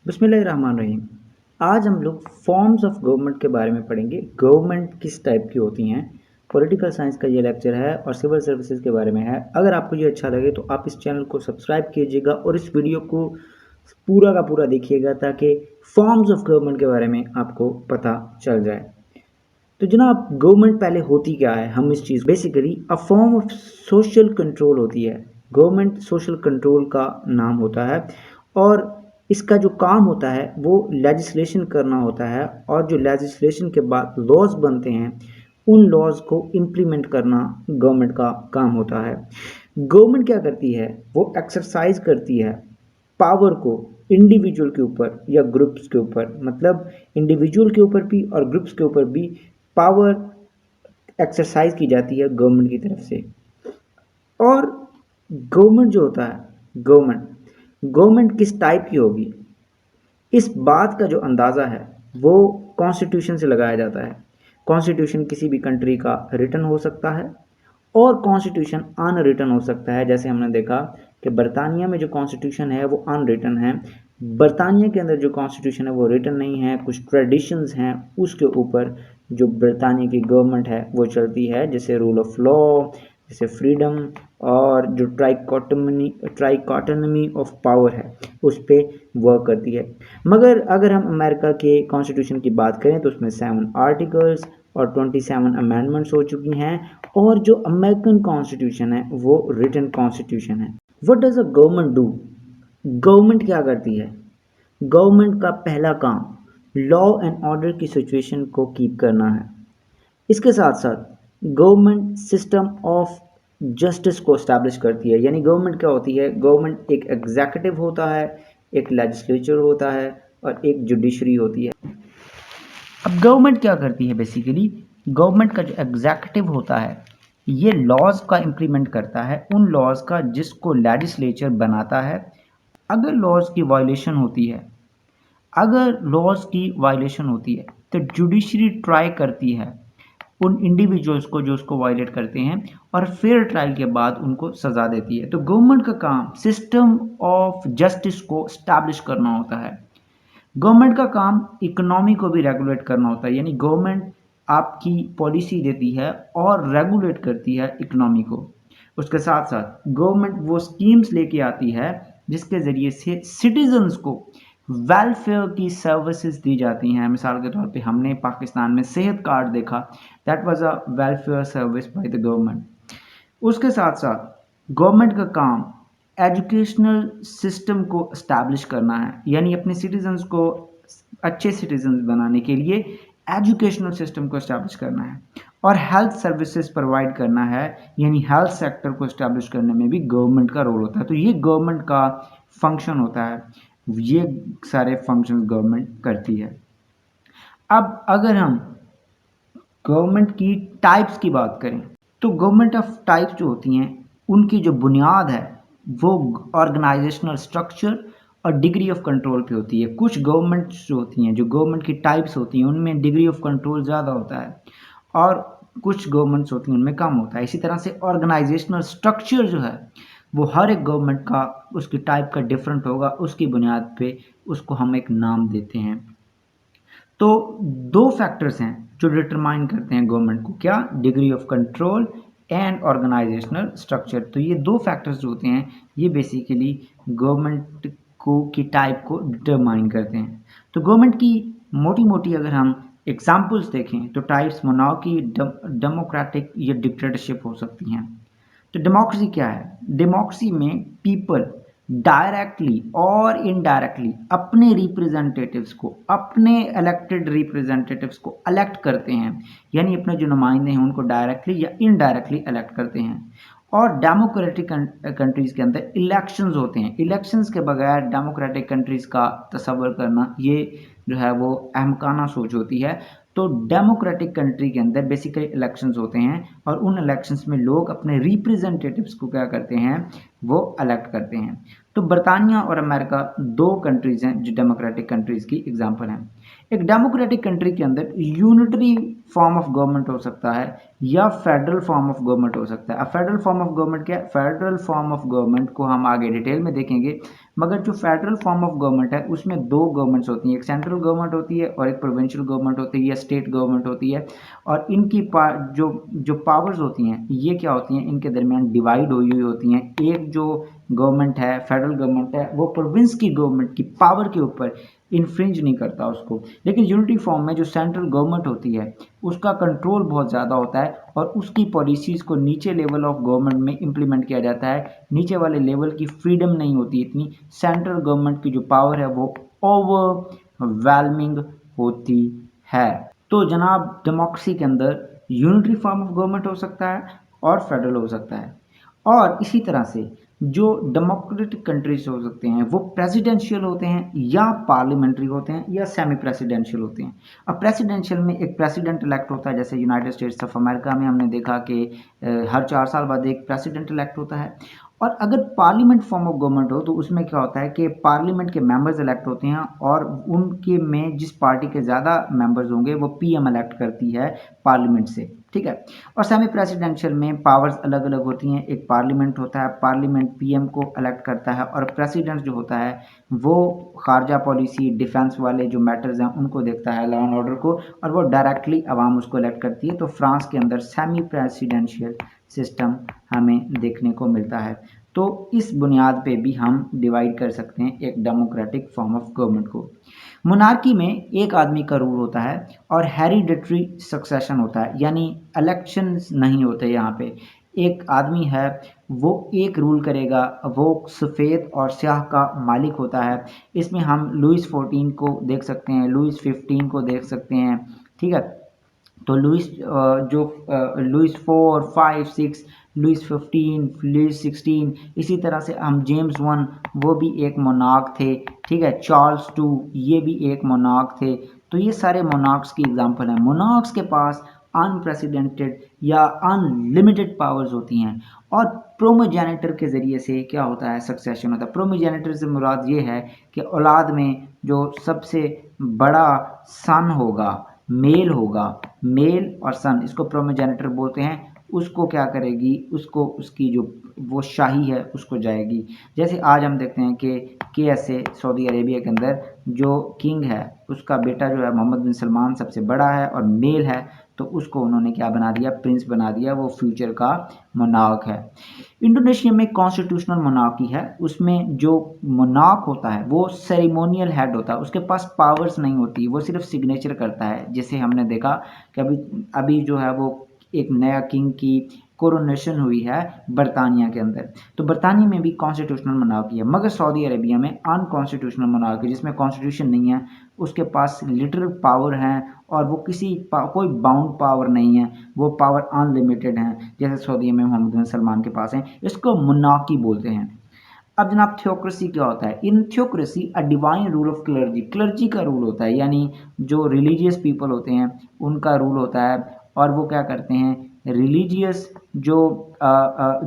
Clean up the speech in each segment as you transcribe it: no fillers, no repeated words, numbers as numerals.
बिस्मिल्लाहिर्रहमानिर्रहीम। आज हम लोग फॉर्म्स ऑफ गवर्नमेंट के बारे में पढ़ेंगे। गवर्नमेंट किस टाइप की होती हैं। पॉलिटिकल साइंस का ये लेक्चर है और सिविल सर्विसेज के बारे में है। अगर आपको ये अच्छा लगे तो आप इस चैनल को सब्सक्राइब कीजिएगा और इस वीडियो को पूरा का पूरा देखिएगा ताकि फॉर्म्स ऑफ गवर्नमेंट के बारे में आपको पता चल जाए। तो जनाब, गवर्नमेंट पहले होती क्या है, हम इस चीज़ basically uh form of social control होती है। गवर्नमेंट सोशल कंट्रोल का नाम होता है और इसका जो काम होता है वो लेजिस्लेशन करना होता है और जो लेजिस्लेशन के बाद लॉज बनते हैं उन लॉज को इम्प्लीमेंट करना गवर्नमेंट का काम होता है। गवर्नमेंट क्या करती है, वो एक्सरसाइज करती है पावर को इंडिविजुअल के ऊपर या ग्रुप्स के ऊपर, मतलब इंडिविजुअल के ऊपर भी और ग्रुप्स के ऊपर भी पावर एक्सरसाइज की जाती है गवर्नमेंट की तरफ से। और गवर्नमेंट जो होता है, गवर्नमेंट किस टाइप की होगी, इस बात का जो अंदाज़ा है वो कॉन्स्टिट्यूशन से लगाया जाता है। कॉन्स्टिट्यूशन किसी भी कंट्री का रिटन हो सकता है और कॉन्स्टिट्यूशन अनरिटन हो सकता है। जैसे हमने देखा कि बरतानिया में जो कॉन्स्टिट्यूशन है वो अनरिटन है। बरतानिया के अंदर जो कॉन्स्टिट्यूशन है वो रिटन नहीं है, कुछ ट्रेडिशंस हैं उसके ऊपर जो बरतानिया की गवर्नमेंट है वो चलती है, जैसे रूल ऑफ लॉ, जैसे फ्रीडम और जो ट्राइकॉटोनमी ऑफ पावर है उस पर वर्क करती है। मगर अगर हम अमेरिका के कॉन्स्टिट्यूशन की बात करें तो उसमें 7 आर्टिकल्स और 27 अमेंडमेंट्स हो चुकी हैं और जो अमेरिकन कॉन्स्टिट्यूशन है वो रिटन कॉन्स्टिट्यूशन है। What does a government do? Government क्या करती है? गवर्नमेंट का पहला काम लॉ एंड ऑर्डर की सिचुएशन को कीप करना है। इसके साथ साथ गवर्नमेंट सिस्टम ऑफ जस्टिस को इस्टेब्लिश करती है। यानी गवर्नमेंट क्या होती है, गवर्नमेंट एक एग्जीक्यूटिव होता है, एक लेजिस्लेचर होता है और एक जुडिशरी होती है। अब गवर्नमेंट क्या करती है, बेसिकली गवर्नमेंट का जो एग्जीक्यूटिव होता है ये लॉज का इम्प्लीमेंट करता है, उन लॉज का जिसको लेजिस्लेचर बनाता है। अगर लॉज की वायलेशन होती है, अगर लॉज की वायलेशन होती है तो जुडिशरी ट्राई करती है उन इंडिविजुअल्स को जो उसको वायलेट करते हैं और फेयर ट्रायल के बाद उनको सज़ा देती है। तो गवर्नमेंट का काम सिस्टम ऑफ जस्टिस को स्टैब्लिश करना होता है। गवर्नमेंट का काम इकोनॉमी को भी रेगुलेट करना होता है। यानी गवर्नमेंट आपकी पॉलिसी देती है और रेगुलेट करती है इकोनॉमी को। उसके साथ साथ गवर्नमेंट वो स्कीम्स लेके आती है जिसके ज़रिए से सिटीजन्स को वेलफेयर की सर्विसेज दी जाती हैं। मिसाल के तौर पे हमने पाकिस्तान में सेहत कार्ड देखा, that was a welfare service by the government. उसके साथ साथ गवर्नमेंट का काम एजुकेशनल सिस्टम को इस्टेब्लिश करना है। यानी अपने सिटीजन्स को अच्छे सिटीजन्स बनाने के लिए एजुकेशनल सिस्टम को इस्टेब्लिश करना है और हेल्थ सर्विसेज प्रोवाइड करना है। यानी हेल्थ सेक्टर को इस्टेब्लिश करने में भी गवर्नमेंट का रोल होता है। तो ये गवर्नमेंट का फंक्शन होता है, ये सारे फंक्शन गवर्नमेंट करती है। अब अगर हम गवर्नमेंट की टाइप्स की बात करें तो गवर्नमेंट ऑफ टाइप्स जो होती हैं उनकी जो बुनियाद है वो ऑर्गेनाइजेशनल स्ट्रक्चर और डिग्री ऑफ कंट्रोल पे होती है। कुछ गवर्नमेंट्स जो होती हैं, जो गवर्नमेंट की टाइप्स होती हैं, उनमें डिग्री ऑफ कंट्रोल ज़्यादा होता है और कुछ गवर्नमेंट्स होती हैं उनमें कम होता है। इसी तरह से ऑर्गेनाइजेशनल स्ट्रक्चर जो है वो हर एक गवर्नमेंट का उसकी टाइप का डिफरेंट होगा, उसकी बुनियाद पे उसको हम एक नाम देते हैं। तो दो फैक्टर्स हैं जो डिटरमाइन करते हैं गवर्नमेंट को, क्या? Degree of control and organizational structure. तो ये दो फैक्टर्स जो होते हैं ये बेसिकली गवर्नमेंट को की टाइप को डिटरमाइन करते हैं। तो गवर्नमेंट की मोटी मोटी अगर हम एग्जांपल्स देखें तो टाइप्स मोनार्की, डेमोक्रेटिक या डिक्टेटरशिप हो सकती हैं। तो डेमोक्रेसी क्या है? डेमोक्रेसी में पीपल डायरेक्टली और इनडायरेक्टली अपने रिप्रेजेंटेटिव्स को, अपने इलेक्टेड रिप्रेजेंटेटिव्स को इलेक्ट करते हैं। यानी अपने जो नुमाइंदे हैं उनको डायरेक्टली या इनडायरेक्टली इलेक्ट करते हैं। और डेमोक्रेटिक कंट्रीज़ के अंदर इलेक्शंस होते हैं। इलेक्शंस के बगैर डेमोक्रेटिक कंट्रीज़ का तसव्वुर करना ये जो है वो अहमकाना सोच होती है। तो डेमोक्रेटिक कंट्री के अंदर बेसिकली इलेक्शंस होते हैं और उन इलेक्शंस में लोग अपने रिप्रेजेंटेटिव्स को क्या करते हैं, वो इलेक्ट करते हैं। तो बरतानिया और अमेरिका दो कंट्रीज हैं जो डेमोक्रेटिक कंट्रीज की एग्जांपल हैं। एक डेमोक्रेटिक कंट्री के अंदर यूनिटरी फॉर्म ऑफ गवर्नमेंट हो सकता है या फेडरल फॉर्म ऑफ गवर्नमेंट हो सकता है। अब फेडरल फॉर्म ऑफ गवर्नमेंट क्या है? फेडरल फॉर्म ऑफ गवर्नमेंट को हम आगे डिटेल में देखेंगे, मगर जो फेडरल फॉर्म ऑफ गवर्नमेंट है उसमें दो गवर्नमेंट्स होती हैं, एक सेंट्रल गवर्नमेंट होती है और एक प्रोविंशियल गवर्नमेंट होती है या स्टेट गवर्नमेंट होती है। और इनकी जो जो पावर्स होती हैं ये क्या होती हैं, इनके दरमियान डिवाइड हुई हुई होती हैं। एक जो गवर्नमेंट है, फेडरल गवर्नमेंट है, वो प्रोविंस की गवर्नमेंट की पावर के ऊपर इन्फ्रिंज नहीं करता उसको, लेकिन यूनिटी फॉर्म में जो सेंट्रल गवर्नमेंट होती है उसका कंट्रोल बहुत ज़्यादा होता है और उसकी पॉलिसीज़ को नीचे लेवल ऑफ गवर्नमेंट में इम्प्लीमेंट किया जाता है। नीचे वाले लेवल की फ्रीडम नहीं होती इतनी, सेंट्रल गवर्नमेंट की जो पावर है वो ओवरवेलमिंग होती है। तो जनाब डेमोक्रेसी के अंदर यूनिटरी फॉर्म ऑफ गवर्नमेंट हो सकता है और फेडरल हो सकता है। और इसी तरह से जो डेमोक्रेटिक कंट्रीज हो सकते हैं वो प्रेसिडेंशियल होते हैं या पार्लियामेंट्री होते हैं या सेमी प्रेसिडेंशियल होते हैं। अब प्रेसिडेंशियल में एक प्रेसिडेंट इलेक्ट होता है, जैसे यूनाइटेड स्टेट्स ऑफ अमेरिका में हमने देखा कि हर 4 साल बाद एक प्रेसिडेंट इलेक्ट होता है। और अगर पार्लियामेंट फॉर्म ऑफ गवर्नमेंट हो तो उसमें क्या होता है कि पार्लियामेंट के मेंबर्स इलेक्ट होते हैं और उनके में जिस पार्टी के ज़्यादा मेंबर्स होंगे वो पीएम इलेक्ट करती है पार्लियामेंट से, ठीक है। और सेमी प्रेसिडेंशियल में पावर्स अलग अलग होती हैं, एक पार्लियामेंट होता है, पार्लियामेंट पीएम को इलेक्ट करता है और प्रेसिडेंट जो होता है वो खारजा पॉलिसी, डिफेंस वाले जो मैटर्स हैं उनको देखता है, लॉ एंड ऑर्डर को, और वो डायरेक्टली आवाम उसको इलेक्ट करती है। तो फ्रांस के अंदर सेमी प्रेसिडेंशियल सिस्टम हमें देखने को मिलता है। तो इस बुनियाद पे भी हम डिवाइड कर सकते हैं एक डेमोक्रेटिक फॉर्म ऑफ गवर्नमेंट को। मोनार्की में एक आदमी का रूल होता है और हेरिडिटरी सक्सेशन होता है, यानी इलेक्शंस नहीं होते। यहाँ पे एक आदमी है वो एक रूल करेगा, वो सफ़ेद और स्याह का मालिक होता है। इसमें हम लुइस 14 को देख सकते हैं, लुइस 15 को देख सकते हैं, ठीक है। तो लुइस 4, 5, 6, लुइस 15, लुइस 16, इसी तरह से हम जेम्स 1 वो भी एक मोनार्क थे, ठीक है। चार्ल्स 2 ये भी एक मोनार्क थे। तो ये सारे मोनार्क्स की एग्जांपल हैं। मोनार्क्स के पास अनप्रेसिडेंटेड या अनलिमिटेड पावर्स होती हैं और प्रोमोजेनिटर के ज़रिए से क्या होता है, सक्सेशन होता है। प्रोमोजेनिटर से मुराद ये है कि औलाद में जो सबसे बड़ा सन होगा, मेल होगा, मेल और सन, इसको प्रोमोजेनिटर बोलते हैं। उसको क्या करेगी, उसको उसकी जो वो शाही है उसको जाएगी। जैसे आज हम देखते हैं कि KSA सऊदी अरेबिया के अंदर जो किंग है उसका बेटा जो है मोहम्मद बिन सलमान सबसे बड़ा है और मेल है, तो उसको उन्होंने क्या बना दिया, प्रिंस बना दिया, वो फ्यूचर का मोनार्क है। इंडोनेशिया में कॉन्स्टिट्यूशनल मोनार्की है, उसमें जो मोनार्क होता है वो सेरेमोनियल हेड होता है, उसके पास पावर्स नहीं होती, वो सिर्फ सिग्नेचर करता है। जैसे हमने देखा कि अभी अभी जो है वो एक नया किंग की कोरोनेशन हुई है बरतानिया के अंदर। तो बरतानिया में भी कॉन्स्टिट्यूशनल मोनार्की है, मगर सऊदी अरेबिया में अनकॉन्स्टिट्यूशनल मोनार्की, जिसमें कॉन्स्टिट्यूशन नहीं है, उसके पास लिटरल पावर हैं और वो कोई बाउंड पावर नहीं है, वो पावर अनलिमिटेड हैं, जैसे सऊदी में मोहम्मद बिन सलमान के पास है। इसको मोनार्की बोलते हैं। अब जनाब थियोक्रेसी क्या होता है? In theocracy a divine rule of clergy, clergy का रूल होता है, यानी जो रिलीजियस पीपल होते हैं उनका रूल होता है और वो क्या करते हैं, रिलीजियस जो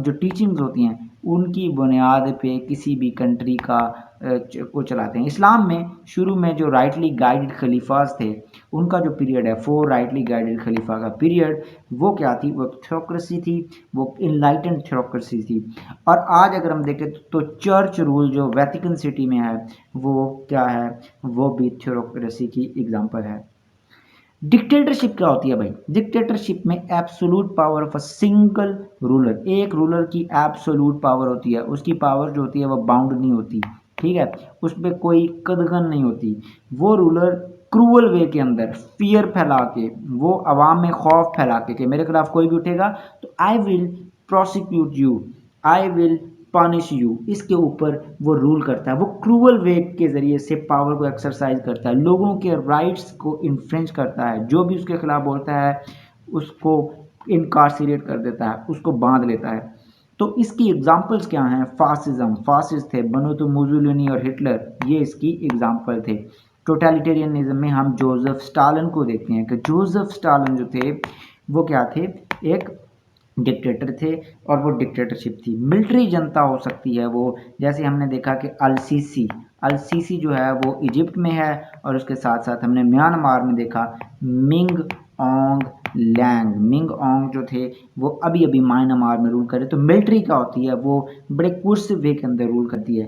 टीचिंग्स होती हैं उनकी बुनियाद पे किसी भी कंट्री को चलाते हैं। इस्लाम में शुरू में जो राइटली गाइडेड खलीफाज थे उनका जो पीरियड है, 4 राइटली गाइडेड खलीफा का पीरियड, वो क्या थी, वो थियोक्रेसी थी, वो इनलाइटेंड थियोक्रेसी थी। और आज अगर हम देखें तो चर्च रूल जो वेटिकन सिटी में है वो क्या है, वो भी थियोक्रेसी की एग्जांपल है। डिक्टेटरशिप क्या होती है भाई? डिक्टेटरशिप में absolute power of a single ruler, एक रूलर की एब्सोलूट पावर होती है, उसकी पावर जो होती है वो बाउंड नहीं होती, ठीक है, उस पर कोई कदगन नहीं होती। वो रूलर क्रूअल वे के अंदर फियर फैला के, वो आवाम में खौफ फैला के कि मेरे खिलाफ कोई भी उठेगा तो I will prosecute you, I will punish you, इसके ऊपर वो रूल करता है। वो क्रूअल वे के ज़रिए से पावर को एक्सरसाइज करता है, लोगों के राइट्स को इन्फ्रेंच करता है, जो भी उसके खिलाफ बोलता है उसको इनकारसीरेट कर देता है, उसको बांध लेता है। तो इसकी एग्जाम्पल्स क्या हैं? फासिज्म, फासिस्ट थे बेनिटो मुसोलिनी और हिटलर, ये इसकी एग्जाम्पल थे। टोटलिटेरियनिज्म में हम जोसेफ स्टालिन को देखते हैं कि जोसेफ स्टालिन जो थे वो क्या थे, एक डिक्टेटर थे और वो डिक्टेटरशिप थी। मिलिट्री जनता हो सकती है वो, जैसे हमने देखा कि अल-सीसी जो है वो इजिप्ट में है, और उसके साथ साथ हमने म्यांमार में देखा मिंग ओंग लैंग। मिंग ओंग जो थे वो अभी अभी म्यांमार में रूल कर रहे। तो मिलिट्री क्या होती है, वो बड़े कुर्स वे के अंदर रूल करती है।